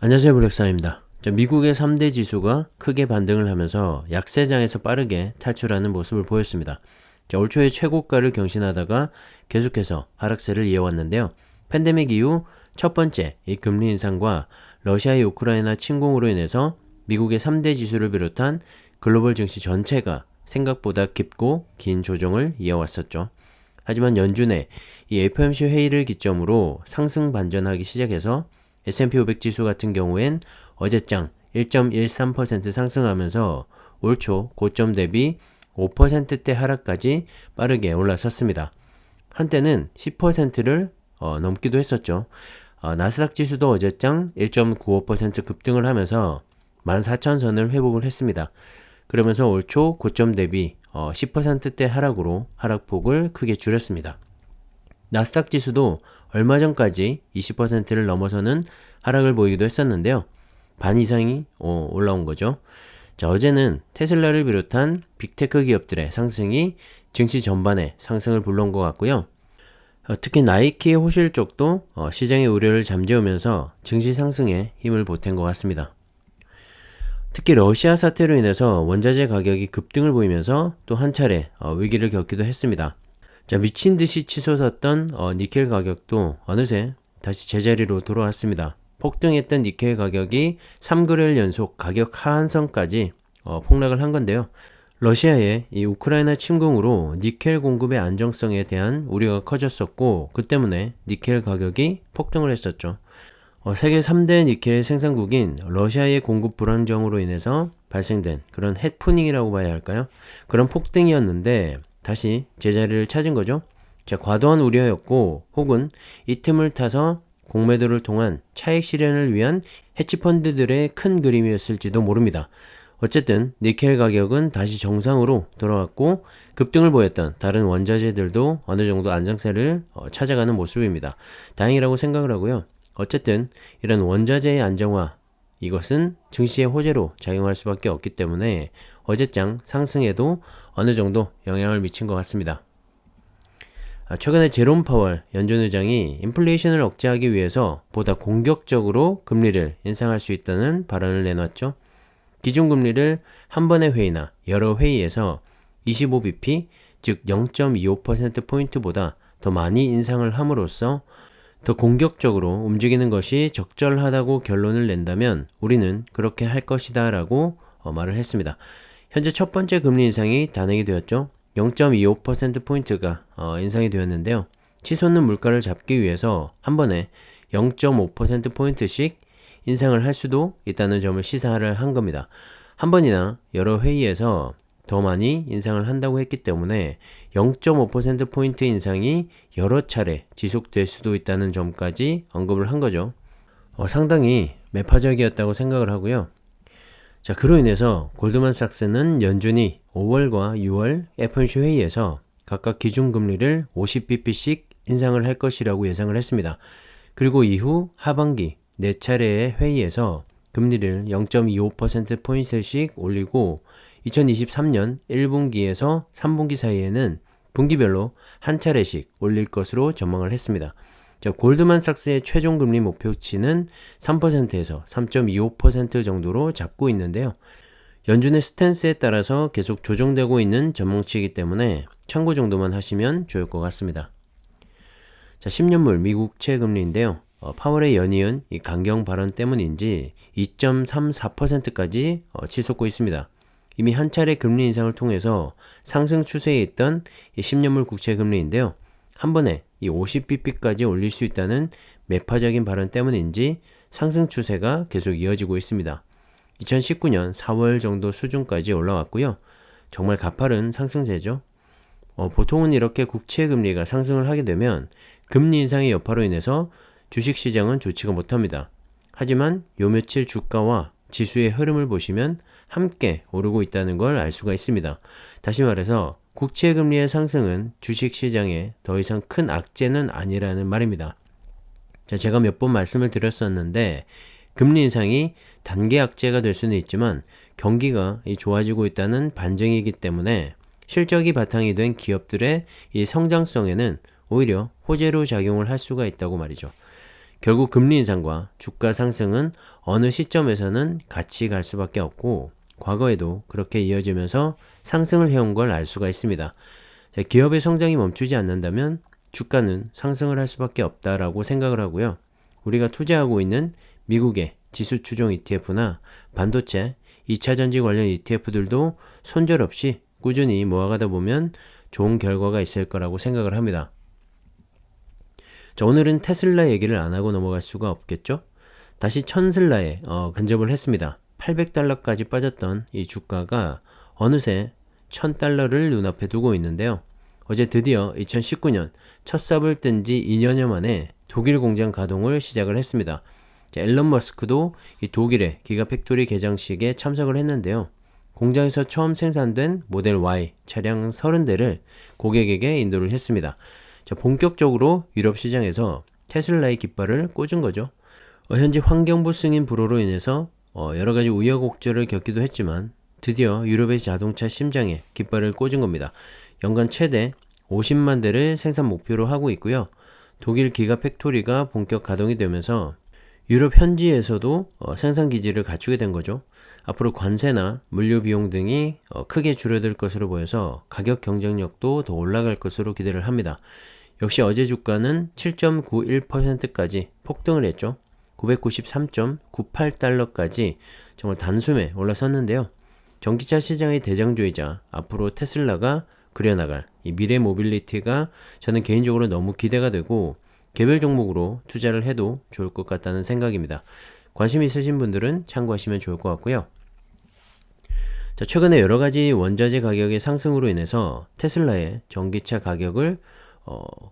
안녕하세요, 블랙사입니다. 미국의 3대 지수가 크게 반등을 하면서 약세장에서 빠르게 탈출하는 모습을 보였습니다. 올 초에 최고가를 경신하다가 계속해서 하락세를 이어왔는데요. 팬데믹 이후 첫 번째 이 금리 인상과 러시아의 우크라이나 침공으로 인해서 미국의 3대 지수를 비롯한 글로벌 증시 전체가 생각보다 깊고 긴 조정을 이어왔었죠. 하지만 연준의 이 FOMC 회의를 기점으로 상승 반전하기 시작해서 S&P 500 지수 같은 경우엔 어제장 1.13% 상승하면서 올 초 고점 대비 5%대 하락까지 빠르게 올라섰습니다. 한때는 10%를 넘기도 했었죠. 나스닥 지수도 어제장 1.95% 급등을 하면서 14,000선을 회복을 했습니다. 그러면서 올 초 고점 대비 10%대 하락으로 하락폭을 크게 줄였습니다. 나스닥 지수도 얼마 전까지 20%를 넘어서는 하락을 보이기도 했었는데요. 반 이상이 올라온 거죠. 자, 어제는 테슬라를 비롯한 빅테크 기업들의 상승이 증시 전반에 상승을 불러온 것 같고요. 특히 나이키의 호실 쪽도 시장의 우려를 잠재우면서 증시 상승에 힘을 보탠 것 같습니다. 특히 러시아 사태로 인해서 원자재 가격이 급등을 보이면서 또 한 차례 위기를 겪기도 했습니다. 자, 미친 듯이 치솟았던 니켈 가격도 어느새 다시 제자리로 돌아왔습니다. 폭등했던 니켈 가격이 3거래일 연속 가격 하한선까지 폭락을 한 건데요. 러시아의 이 우크라이나 침공으로 니켈 공급의 안정성에 대한 우려가 커졌었고, 그 때문에 니켈 가격이 폭등을 했었죠. 세계 3대 니켈 생산국인 러시아의 공급 불안정으로 인해서 발생된 그런 해프닝이라고 봐야 할까요? 그런 폭등이었는데 다시 제자리를 찾은 거죠. 자, 과도한 우려였고 혹은 이 틈을 타서 공매도를 통한 차익 실현을 위한 헤지펀드들의 큰 그림이었을지도 모릅니다. 어쨌든 니켈 가격은 다시 정상으로 돌아왔고 급등을 보였던 다른 원자재들도 어느 정도 안정세를 찾아가는 모습입니다. 다행이라고 생각을 하고요. 어쨌든 이런 원자재의 안정화, 이것은 증시의 호재로 작용할 수밖에 없기 때문에 어제장 상승에도 어느 정도 영향을 미친 것 같습니다. 최근에 제롬 파월 연준 의장이 인플레이션을 억제하기 위해서 보다 공격적으로 금리를 인상할 수 있다는 발언을 내놨죠. 기준금리를 한 번의 회의나 여러 회의에서 25bp, 즉 0.25%포인트보다 더 많이 인상을 함으로써 더 공격적으로 움직이는 것이 적절하다고 결론을 낸다면 우리는 그렇게 할 것이다 라고 말을 했습니다. 현재 첫 번째 금리 인상이 단행이 되었죠. 0.25%포인트가 인상이 되었는데요. 치솟는 물가를 잡기 위해서 한 번에 0.5%포인트씩 인상을 할 수도 있다는 점을 시사를 한 겁니다. 한 번이나 여러 회의에서 더 많이 인상을 한다고 했기 때문에 0.5%포인트 인상이 여러 차례 지속될 수도 있다는 점까지 언급을 한 거죠. 상당히 매파적이었다고 생각을 하고요. 자, 그로 인해서 골드만삭스는 연준이 5월과 6월 FOMC 회의에서 각각 기준금리를 50bp씩 인상을 할 것이라고 예상을 했습니다. 그리고 이후 하반기 4차례의 회의에서 금리를 0.25%포인트씩 올리고 2023년 1분기에서 3분기 사이에는 분기별로 한 차례씩 올릴 것으로 전망을 했습니다. 자, 골드만삭스의 최종 금리 목표치는 3%에서 3.25% 정도로 잡고 있는데요. 연준의 스탠스에 따라서 계속 조정되고 있는 전망치이기 때문에 참고 정도만 하시면 좋을 것 같습니다. 자, 10년물 미국채 금리인데요. 파월의 연이은 이 강경 발언 때문인지 2.34%까지 치솟고 있습니다. 이미 한 차례 금리 인상을 통해서 상승 추세에 있던 이 10년물 국채 금리인데요. 한 번에 이 50bp까지 올릴 수 있다는 매파적인 발언 때문인지 상승 추세가 계속 이어지고 있습니다. 2019년 4월 정도 수준까지 올라왔고요. 정말 가파른 상승세죠. 보통은 이렇게 국채 금리가 상승을 하게 되면 금리 인상의 여파로 인해서 주식시장은 좋지가 못합니다. 하지만 요 며칠 주가와 지수의 흐름을 보시면 함께 오르고 있다는 걸 알 수가 있습니다. 다시 말해서 국채 금리의 상승은 주식시장에 더 이상 큰 악재는 아니라는 말입니다. 자, 제가 몇 번 말씀을 드렸었는데 금리 인상이 단기 악재가 될 수는 있지만 경기가 좋아지고 있다는 반증이기 때문에 실적이 바탕이 된 기업들의 이 성장성에는 오히려 호재로 작용을 할 수가 있다고 말이죠. 결국 금리 인상과 주가 상승은 어느 시점에서는 같이 갈 수밖에 없고 과거에도 그렇게 이어지면서 상승을 해온 걸 알 수가 있습니다. 기업의 성장이 멈추지 않는다면 주가는 상승을 할 수밖에 없다라고 생각을 하고요. 우리가 투자하고 있는 미국의 지수 추종 ETF나 반도체, 2차전지 관련 ETF들도 손절없이 꾸준히 모아가다 보면 좋은 결과가 있을 거라고 생각을 합니다. 자, 오늘은 테슬라 얘기를 안 하고 넘어갈 수가 없겠죠? 다시 천슬라에 근접을 했습니다. 800달러까지 빠졌던 이 주가가 어느새 1000달러를 눈앞에 두고 있는데요. 어제 드디어 2019년 첫 삽을 뜬 지 2년여 만에 독일 공장 가동을 시작을 했습니다. 자, 앨런 머스크도 이 독일의 기가팩토리 개장식에 참석을 했는데요. 공장에서 처음 생산된 모델 Y 차량 30대를 고객에게 인도를 했습니다. 자, 본격적으로 유럽 시장에서 테슬라의 깃발을 꽂은 거죠. 현재 환경부 승인 불허로 인해서 여러 가지 우여곡절을 겪기도 했지만 드디어 유럽의 자동차 심장에 깃발을 꽂은 겁니다. 연간 최대 50만 대를 생산 목표로 하고 있고요. 독일 기가팩토리가 본격 가동이 되면서 유럽 현지에서도 생산 기지를 갖추게 된 거죠. 앞으로 관세나 물류 비용 등이 크게 줄어들 것으로 보여서 가격 경쟁력도 더 올라갈 것으로 기대를 합니다. 역시 어제 주가는 7.91%까지 폭등을 했죠. 993.98달러까지 정말 단숨에 올라섰는데요. 전기차 시장의 대장주이자 앞으로 테슬라가 그려나갈 이 미래 모빌리티가 저는 개인적으로 너무 기대가 되고 개별 종목으로 투자를 해도 좋을 것 같다는 생각입니다. 관심 있으신 분들은 참고하시면 좋을 것 같고요. 자, 최근에 여러 가지 원자재 가격의 상승으로 인해서 테슬라의 전기차 가격을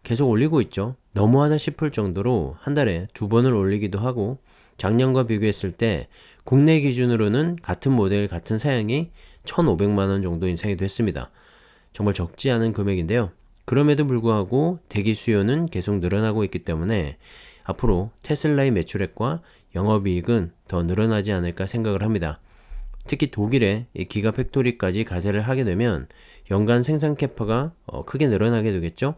계속 올리고 있죠. 너무하다 싶을 정도로 한 달에 2번을 올리기도 하고 작년과 비교했을 때 국내 기준으로는 같은 모델 같은 사양이 1,500만원 정도 인상이 됐습니다. 정말 적지 않은 금액인데요. 그럼에도 불구하고 대기 수요는 계속 늘어나고 있기 때문에 앞으로 테슬라의 매출액과 영업이익은 더 늘어나지 않을까 생각을 합니다. 특히 독일의 기가팩토리까지 가세를 하게 되면 연간 생산 캐파가 크게 늘어나게 되겠죠.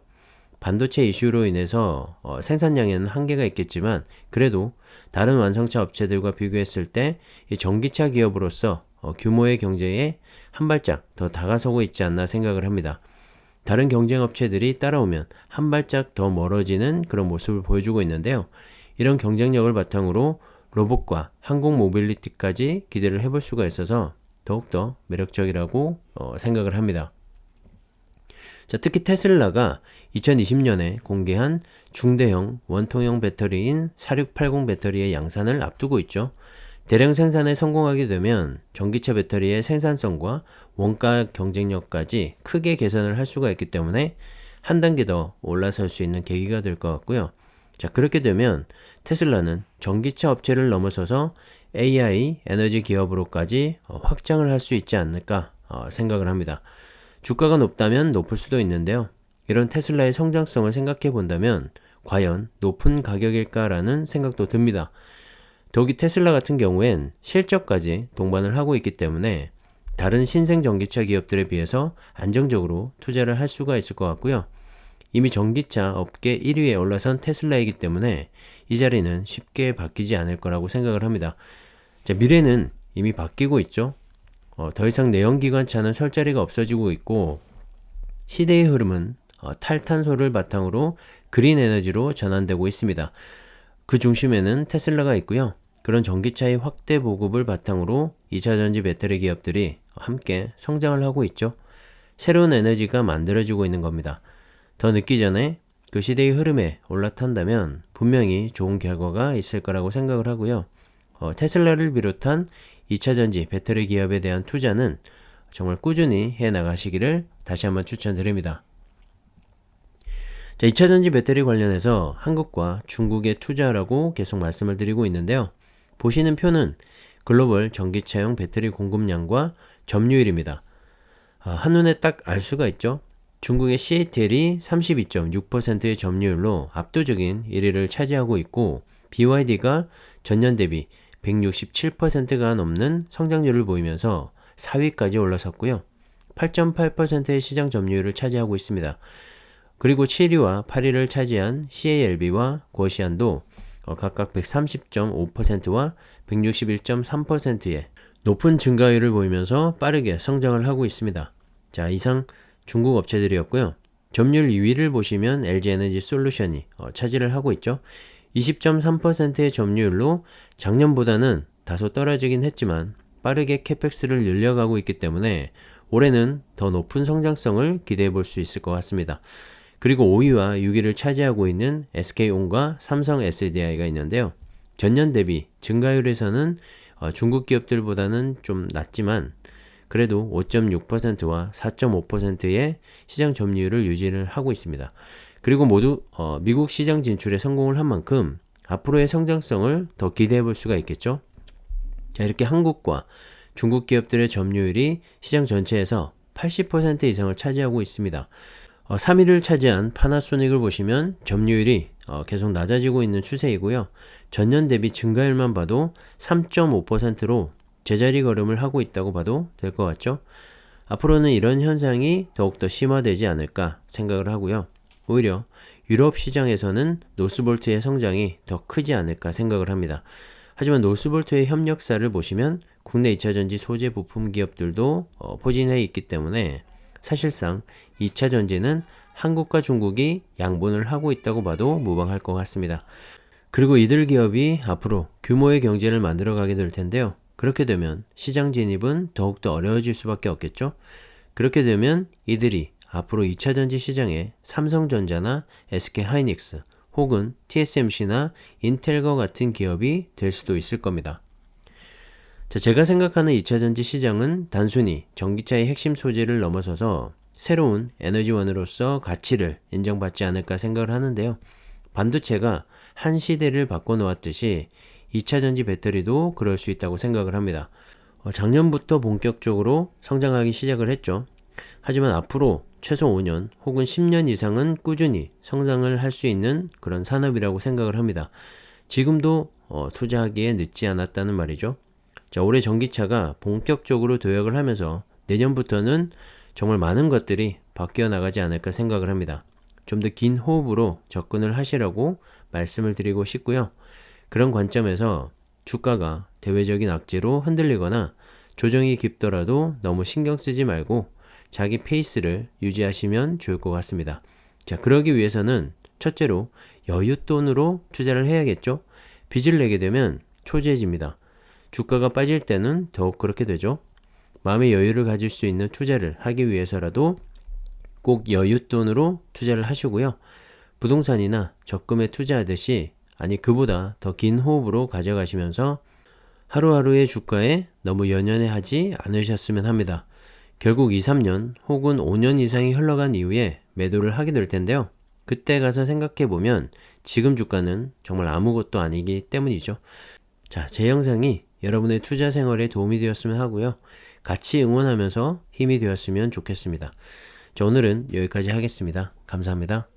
반도체 이슈로 인해서 생산량에는 한계가 있겠지만 그래도 다른 완성차 업체들과 비교했을 때 이 전기차 기업으로서 규모의 경제에 한 발짝 더 다가서고 있지 않나 생각을 합니다. 다른 경쟁 업체들이 따라오면 한 발짝 더 멀어지는 그런 모습을 보여주고 있는데요. 이런 경쟁력을 바탕으로 로봇과 항공 모빌리티까지 기대를 해볼 수가 있어서 더욱더 매력적이라고 생각을 합니다. 자, 특히 테슬라가 2020년에 공개한 중대형 원통형 배터리인 4680 배터리의 양산을 앞두고 있죠. 대량 생산에 성공하게 되면 전기차 배터리의 생산성과 원가 경쟁력까지 크게 개선을 할 수가 있기 때문에 한 단계 더 올라설 수 있는 계기가 될 것 같고요. 자, 그렇게 되면 테슬라는 전기차 업체를 넘어서서 AI 에너지 기업으로까지 확장을 할 수 있지 않을까 생각을 합니다. 주가가 높다면 높을 수도 있는데요. 이런 테슬라의 성장성을 생각해 본다면 과연 높은 가격일까라는 생각도 듭니다. 더욱이 테슬라 같은 경우엔 실적까지 동반을 하고 있기 때문에 다른 신생 전기차 기업들에 비해서 안정적으로 투자를 할 수가 있을 것 같고요. 이미 전기차 업계 1위에 올라선 테슬라이기 때문에 이 자리는 쉽게 바뀌지 않을 거라고 생각을 합니다. 자, 미래는 이미 바뀌고 있죠. 더 이상 내연기관차는 설 자리가 없어지고 있고 시대의 흐름은 탈탄소를 바탕으로 그린 에너지로 전환되고 있습니다. 그 중심에는 테슬라가 있고요. 그런 전기차의 확대 보급을 바탕으로 2차전지 배터리 기업들이 함께 성장을 하고 있죠. 새로운 에너지가 만들어지고 있는 겁니다. 더 늦기 전에 그 시대의 흐름에 올라탄다면 분명히 좋은 결과가 있을 거라고 생각을 하고요. 테슬라를 비롯한 2차전지 배터리 기업에 대한 투자는 정말 꾸준히 해나가시기를 다시 한번 추천드립니다. 자, 2차전지 배터리 관련해서 한국과 중국에 투자하라고 계속 말씀을 드리고 있는데요. 보시는 표는 글로벌 전기차용 배터리 공급량과 점유율입니다. 한눈에 딱 알 수가 있죠. 중국의 CATL이 32.6%의 점유율로 압도적인 1위를 차지하고 있고 BYD가 전년 대비 167%가 넘는 성장률을 보이면서 4위까지 올라섰고요. 8.8%의 시장 점유율을 차지하고 있습니다. 그리고 7위와 8위를 차지한 CALB와 고시안도 각각 130.5%와 161.3%의 높은 증가율을 보이면서 빠르게 성장을 하고 있습니다. 자, 이상 중국 업체들이었고요. 점유율 2위를 보시면 LG에너지솔루션이 차지를 하고 있죠. 20.3%의 점유율로 작년보다는 다소 떨어지긴 했지만 빠르게 캐펙스를 늘려가고 있기 때문에 올해는 더 높은 성장성을 기대해 볼 수 있을 것 같습니다. 그리고 5위와 6위를 차지하고 있는 SK온과 삼성 SDI가 있는데요. 전년 대비 증가율에서는 중국 기업들보다는 좀 낮지만 그래도 5.6%와 4.5%의 시장 점유율을 유지를 하고 있습니다. 그리고 모두 미국 시장 진출에 성공을 한 만큼 앞으로의 성장성을 더 기대해 볼 수가 있겠죠. 자, 이렇게 한국과 중국 기업들의 점유율이 시장 전체에서 80% 이상을 차지하고 있습니다. 3위를 차지한 파나소닉을 보시면 점유율이 계속 낮아지고 있는 추세이고요. 전년 대비 증가율만 봐도 3.5%로 제자리 걸음을 하고 있다고 봐도 될 것 같죠? 앞으로는 이런 현상이 더욱더 심화되지 않을까 생각을 하고요. 오히려 유럽 시장에서는 노스볼트의 성장이 더 크지 않을까 생각을 합니다. 하지만 노스볼트의 협력사를 보시면 국내 2차전지 소재 부품 기업들도 포진해 있기 때문에 사실상 2차전지는 한국과 중국이 양분을 하고 있다고 봐도 무방할 것 같습니다. 그리고 이들 기업이 앞으로 규모의 경제를 만들어가게 될 텐데요. 그렇게 되면 시장 진입은 더욱더 어려워질 수밖에 없겠죠. 그렇게 되면 이들이 앞으로 2차전지 시장에 삼성전자나 SK하이닉스 혹은 TSMC나 인텔과 같은 기업이 될 수도 있을 겁니다. 자, 제가 생각하는 2차전지 시장은 단순히 전기차의 핵심 소재를 넘어서서 새로운 에너지원으로서 가치를 인정받지 않을까 생각을 하는데요. 반도체가 한 시대를 바꿔놓았듯이 2차전지 배터리도 그럴 수 있다고 생각을 합니다. 작년부터 본격적으로 성장하기 시작을 했죠. 하지만 앞으로 최소 5년 혹은 10년 이상은 꾸준히 성장을 할 수 있는 그런 산업이라고 생각을 합니다. 지금도 투자하기에 늦지 않았다는 말이죠. 자, 올해 전기차가 본격적으로 도약을 하면서 내년부터는 정말 많은 것들이 바뀌어 나가지 않을까 생각을 합니다. 좀 더 긴 호흡으로 접근을 하시라고 말씀을 드리고 싶고요. 그런 관점에서 주가가 대외적인 악재로 흔들리거나 조정이 깊더라도 너무 신경 쓰지 말고 자기 페이스를 유지하시면 좋을 것 같습니다. 자, 그러기 위해서는 첫째로 여윳돈으로 투자를 해야겠죠. 빚을 내게 되면 초지해집니다. 주가가 빠질 때는 더욱 그렇게 되죠. 마음의 여유를 가질 수 있는 투자를 하기 위해서라도 꼭 여윳돈으로 투자를 하시고요. 부동산이나 적금에 투자하듯이 그보다 더 긴 호흡으로 가져가시면서 하루하루의 주가에 너무 연연해하지 않으셨으면 합니다. 결국 2, 3년 혹은 5년 이상이 흘러간 이후에 매도를 하게 될 텐데요. 그때 가서 생각해보면 지금 주가는 정말 아무것도 아니기 때문이죠. 자, 제 영상이 여러분의 투자 생활에 도움이 되었으면 하고요. 같이 응원하면서 힘이 되었으면 좋겠습니다. 자, 오늘은 여기까지 하겠습니다. 감사합니다.